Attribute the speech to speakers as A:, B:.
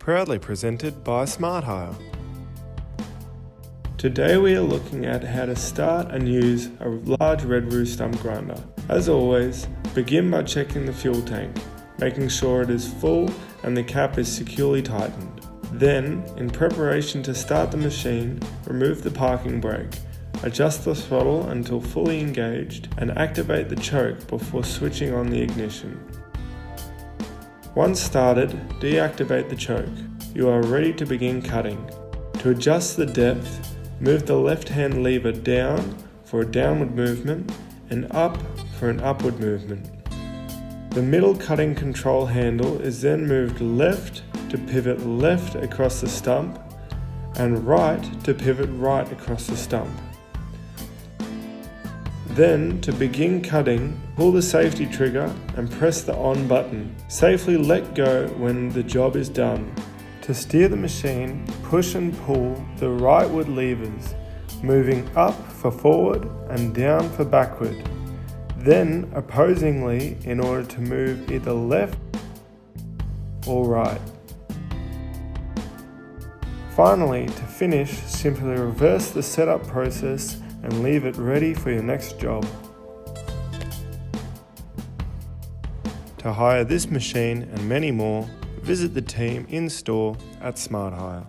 A: proudly presented by Smart Hire. Today we are looking at how to start and use a large red-roo stump grinder. As always, begin by checking the fuel tank, making sure it is full and the cap is securely tightened. Then, in preparation to start the machine, remove the parking brake, adjust the throttle until fully engaged, and activate the choke before switching on the ignition. Once started, deactivate the choke. You are ready to begin cutting. To adjust the depth, move the left-hand lever down for a downward movement and up for an upward movement. The middle cutting control handle is then moved left to pivot left across the stump and right to pivot right across the stump. Then, to begin cutting, pull the safety trigger and press the on button. Safely let go when the job is done. To steer the machine, push and pull the rightward levers, moving up for forward and down for backward. Then opposingly in order to move either left or right. Finally, to finish, simply reverse the setup process and leave it ready for your next job. To hire this machine and many more, visit the team in store at Smart Hire.